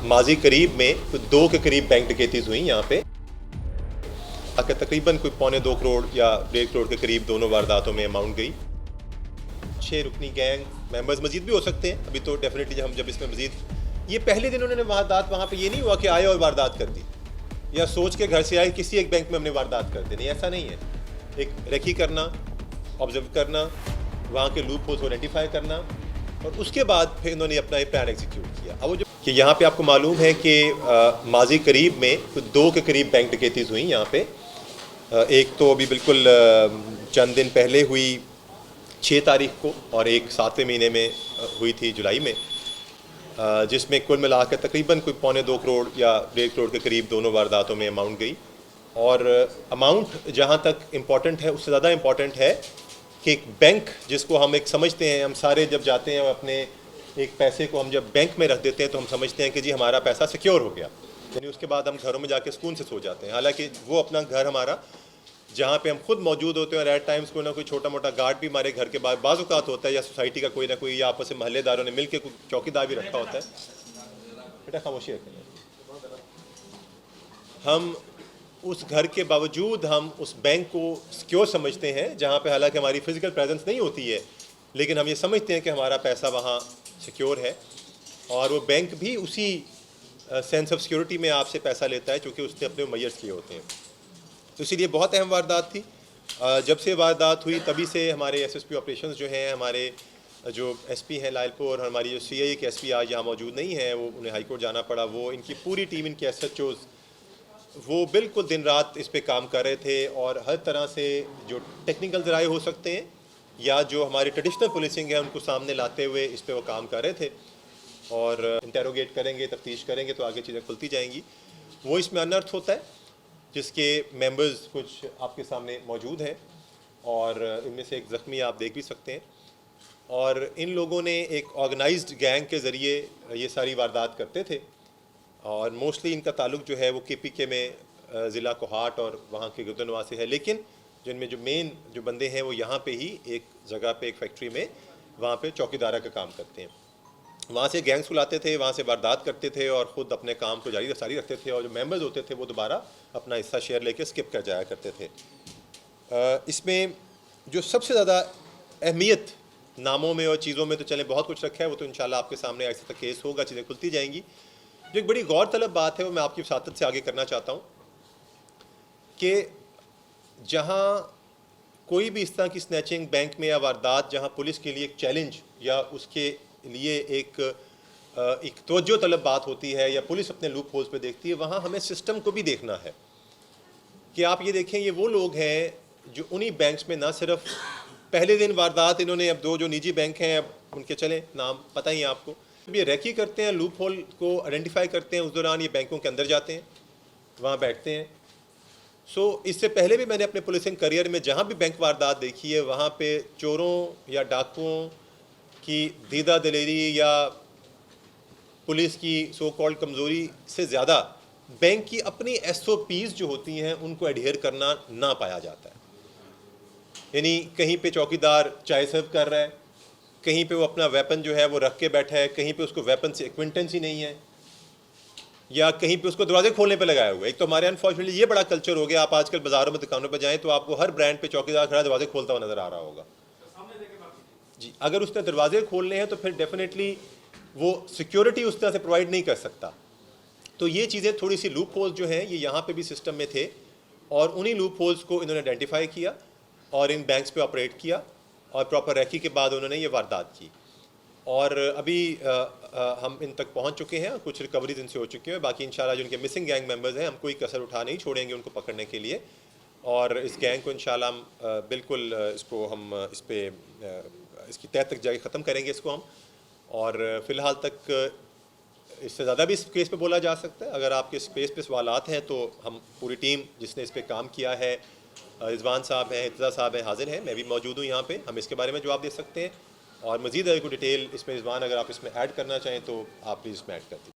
माजी करीब में 2 के करीब बैंक डकैतीज़ हुई यहाँ पे। तकरीबन कोई पौने 2 करोड़ या 1.5 करोड़ के करीब दोनों वारदातों में अमाउंट गई। 6 रुकनी गैंग मेंबर्स मजीद भी हो सकते हैं, अभी तो डेफिनेटली जब इसमें मजीद ये पहले दिन उन्होंने वारदात वहाँ पे ये नहीं हुआ कि आए और वारदात कर दी या सोच के घर से आए किसी एक बैंक में हमने वारदात कर दी, नहीं ऐसा नहीं है। एक रेकी करना, ऑब्जर्व करना, वहाँ के लूप होल्स को आइडेंटिफाई करना और उसके बाद फिर इन्होंने अपना एक प्लान एग्जीक्यूट किया। अब वो जो कि यहाँ पे आपको मालूम है कि माजी करीब में 2 के करीब बैंक डकैतीज़ हुई यहाँ पे। एक तो अभी बिल्कुल चंद दिन पहले हुई 6 तारीख को और एक 7वें महीने में हुई थी जुलाई में, जिसमें कुल मिलाकर तकरीबन कोई पौने 2 करोड़ या 1.5 करोड़ के करीब दोनों वारदातों में अमाउंट गई। और अमाउंट जहाँ तक इम्पॉर्टेंट है उससे ज़्यादा इम्पॉर्टेंट है कि एक बैंक जिसको हम एक समझते हैं, हम सारे जब जाते हैं अपने एक पैसे को हम जब बैंक में रख देते हैं तो हम समझते हैं कि जी हमारा पैसा सिक्योर हो गया, यानी उसके बाद हम घरों में जाके सुकून से सो जाते हैं। हालांकि वो अपना घर हमारा जहाँ पे हम खुद मौजूद होते हैं और एट टाइम्स कोई ना कोई छोटा मोटा गार्ड भी हमारे घर के बाद बाज़-औक़ात होता है या सोसाइटी का कोई ना कोई या आपस में महल्लेदारों ने मिल के कोई चौकीदार भी रखा होता है। बेटा खामोशी रखें। हम उस घर के बावजूद हम उस बैंक को सिक्योर समझते हैं, जहाँ पे हालांकि हमारी फ़िज़िकल प्रेजेंस नहीं होती है, लेकिन हम ये समझते हैं कि हमारा पैसा वहाँ सिक्योर है और वो बैंक भी उसी सेंस ऑफ सिक्योरिटी में आपसे पैसा लेता है क्योंकि उसने अपने मुय्यर किए होते हैं। तो इसीलिए बहुत अहम वारदात थी। जब से वारदात हुई तभी से हमारे एसएसपी ऑपरेशंस जो हैं, हमारे जो एसपी हैं लायलपुर और हमारी जो सीआईए के एसपी आज यहाँ मौजूद नहीं है, वो उन्हें हाई कोर्ट जाना पड़ा, वो इनकी पूरी टीम, इनके एसएचओज़ वो बिल्कुल दिन रात इस पे काम कर रहे थे और हर तरह से जो टेक्निकल ज़राए हो सकते हैं या जो हमारी ट्रेडिशनल पुलिसिंग है उनको सामने लाते हुए इस पे वो काम कर रहे थे। और इंटेरोगेट करेंगे, तफ्तीश करेंगे तो आगे चीज़ें खुलती जाएंगी। वो इसमें अनर्थ होता है जिसके मेंबर्स कुछ आपके सामने मौजूद हैं और इनमें से एक ज़ख्मी आप देख भी सकते हैं। और इन लोगों ने एक ऑर्गेनाइज्ड गैंग के ज़रिए ये सारी वारदात करते थे और मोस्टली इनका ताल्लुक जो है वो केपीके में ज़िला कोहाट और वहाँ के गुर्दनवा से है, लेकिन जिनमें जो मेन जो बंदे हैं वो यहाँ पे ही एक जगह पे एक फैक्ट्री में वहाँ पे चौकीदारा का काम करते हैं। वहाँ से गैंग्स को लाते थे, वहाँ से वारदात करते थे और ख़ुद अपने काम को जारी रखते थे और जो मेंबर्स होते थे वो दोबारा अपना हिस्सा शेयर लेके स्किप कर जाया करते थे। इसमें जो सबसे ज़्यादा अहमियत नामों में और चीज़ों में तो चले बहुत कुछ रखा है, वो तो इंशाल्लाह आपके सामने ऐसे तक केस होगा, चीज़ें खुलती जाएंगी। जो एक बड़ी गौरतलब बात है वो मैं आपकी वसातत से आगे करना चाहता हूँ कि जहाँ कोई भी इस तरह की स्नैचिंग बैंक में या वारदात जहाँ पुलिस के लिए एक चैलेंज या उसके लिए एक तवज्जो तलब बात होती है या पुलिस अपने लूप होल्स पे देखती है, वहाँ हमें सिस्टम को भी देखना है कि आप ये देखें ये वो लोग हैं जो उन्हीं बैंक्स में ना सिर्फ पहले दिन वारदात इन्होंने, अब 2 जो निजी बैंक हैं अब उनके चलें नाम पता ही है आपको, ये रेकी करते हैं, लूप होल को आइडेंटिफाई करते हैं, उस दौरान ये बैंकों के अंदर जाते हैं, वहाँ बैठते हैं। इससे पहले भी मैंने अपने पुलिसिंग करियर में जहाँ भी बैंक वारदात देखी है वहाँ पे चोरों या डाकुओं की दीदा दिलेरी या पुलिस की सो कॉल्ड कमज़ोरी से ज़्यादा बैंक की अपनी SOPs जो होती हैं उनको एडहेयर करना ना पाया जाता है। यानी कहीं पे चौकीदार चाय सर्व कर रहा है, कहीं पे वो अपना वेपन जो है वो रख के बैठा है, कहीं पे उसको वेपन से एक्विंटेंस ही नहीं है या कहीं पे उसको दरवाजे खोलने पे लगाया हुआ है। एक तो हमारे अनफॉर्चुनेटली ये बड़ा कल्चर हो गया, आप आजकल बाज़ारों में दुकानों पे जाएं तो आपको हर ब्रांड पे चौकीदार खड़ा दरवाजे खोलता हुआ नज़र आ रहा होगा जी। अगर उसने दरवाजे खोलने हैं तो फिर डेफिनेटली वो सिक्योरिटी उस तरह से प्रोवाइड नहीं कर सकता। तो ये चीज़ें थोड़ी सी लूप होल्स जो हैं ये यहाँ पे भी सिस्टम में थे और उन्हीं लूप होल्स को इन्होंने आइडेंटिफाई किया और इन बैंक्स पे ऑपरेट किया और प्रॉपर रैकी के बाद उन्होंने ये वारदात की। और अभी हम इन तक पहुँच चुके हैं, कुछ रिकवरीज इनसे हो चुकी हैं, बाकी इंशाल्लाह जो उनके मिसिंग गैंग मेंबर्स हैं हम कोई कसर उठा नहीं छोड़ेंगे उनको पकड़ने के लिए और इस गैंग को इंशाल्लाह हम बिल्कुल इसको हम इसकी तह तक जाके ख़त्म करेंगे इसको हम। और फ़िलहाल तक इससे ज़्यादा भी इस केस पे बोला जा सकता है। अगर आपके स्पेस पे सवालात हैं तो हम पूरी टीम जिसने इस पे काम किया है, रिजवान साहब हैं, इत्ज़ा साहब हैं, हाजिर हैं, मैं भी मौजूद हूँ यहाँ पे, हम इसके बारे में जवाब दे सकते हैं। और मज़ीद अगर कोई डिटेल इसमें रिजवान अगर आप इसमें ऐड करना चाहें तो आप प्लीज़ इसमें ऐड कर दीजिए।